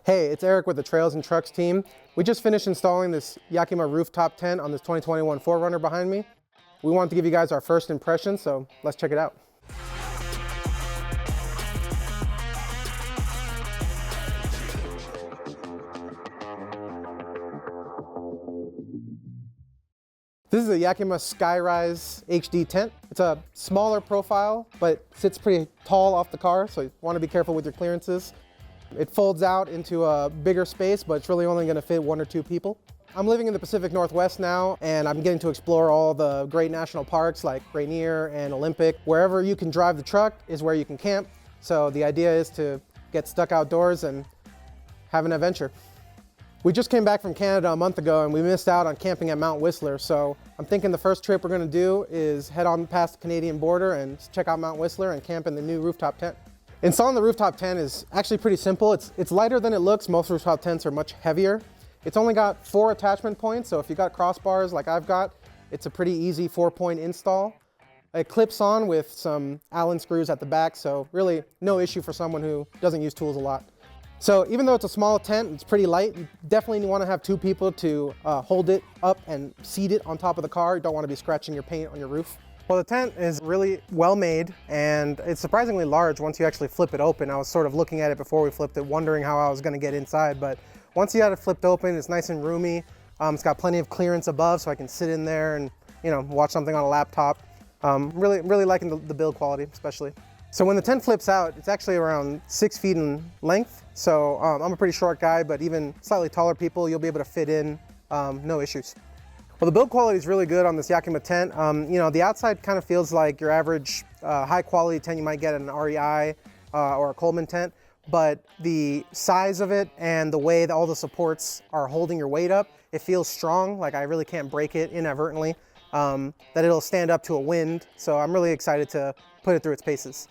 Hey, it's Eric with the Trails and Trucks team. We just finished installing this Yakima rooftop tent on this 2021 4Runner behind me. We wanted to give you guys our first impression, so let's check it out. This is a Yakima Skyrise HD tent. It's a smaller profile, but sits pretty tall off the car, so you want to be careful with your clearances. It folds out into a bigger space, but it's really only going to fit 1 or 2 people. I'm living in the Pacific Northwest now, and I'm getting to explore all the great national parks like Rainier and Olympic. Wherever you can drive the truck is where you can camp. So the idea is to get stuck outdoors and have an adventure. We just came back from Canada a month ago and we missed out on camping at Mount Whistler. So I'm thinking the first trip we're going to do is head on past the Canadian border and check out Mount Whistler and camp in the new rooftop tent. Installing the rooftop tent is actually pretty simple. It's lighter than it looks. Most rooftop tents are much heavier. It's only got 4 attachment points, so if you got crossbars like I've got, it's a pretty easy 4-point install. It clips on with some Allen screws at the back, so really no issue for someone who doesn't use tools a lot. So even though it's a small tent, it's pretty light. You definitely want to have 2 people to hold it up and seat it on top of the car. You don't want to be scratching your paint on your roof. Well, the tent is really well made and it's surprisingly large once you actually flip it open. I was sort of looking at it before we flipped it, wondering how I was going to get inside, but once you had it flipped open, it's nice and roomy. It's got plenty of clearance above, so I can sit in there and watch something on a laptop. Really liking the build quality, especially. So when the tent flips out, it's actually around 6 feet in length. So I'm a pretty short guy, but even slightly taller people, you'll be able to fit in, no issues. Well, the build quality is really good on this Yakima tent. The outside kind of feels like your average high quality tent you might get at an REI or a Coleman tent, but the size of it and the way that all the supports are holding your weight up, it feels strong, like I really can't break it inadvertently, that it'll stand up to a wind. So I'm really excited to put it through its paces.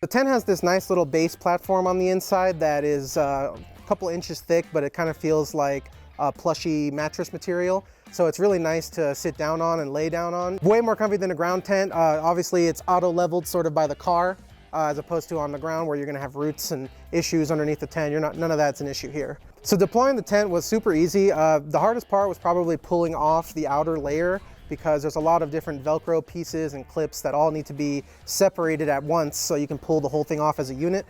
The tent has this nice little base platform on the inside that is a couple inches thick, but it kind of feels like a plushy mattress material. So it's really nice to sit down on and lay down on. Way more comfy than a ground tent. Obviously it's auto leveled sort of by the car, as opposed to on the ground where you're gonna have roots and issues underneath the tent. None of that's an issue here. So deploying the tent was super easy. The hardest part was probably pulling off the outer layer, because there's a lot of different Velcro pieces and clips that all need to be separated at once so you can pull the whole thing off as a unit.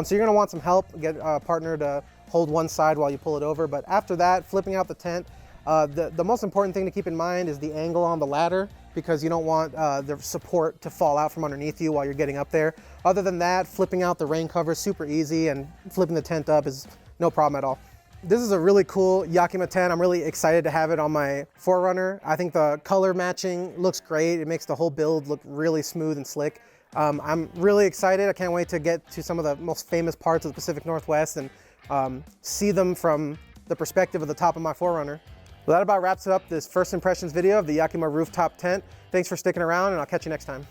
So you're gonna want some help, get a partner to hold one side while you pull it over. But after that, flipping out the tent, the most important thing to keep in mind is the angle on the ladder, because you don't want the support to fall out from underneath you while you're getting up there. Other than that, flipping out the rain cover is super easy, and flipping the tent up is no problem at all. This is a really cool Yakima tent. I'm really excited to have it on my 4Runner. I think the color matching looks great. It makes the whole build look really smooth and slick. I'm really excited. I can't wait to get to some of the most famous parts of the Pacific Northwest and see them from the perspective of the top of my 4Runner. Well, that about wraps it up this first impressions video of the Yakima rooftop tent. Thanks for sticking around, and I'll catch you next time.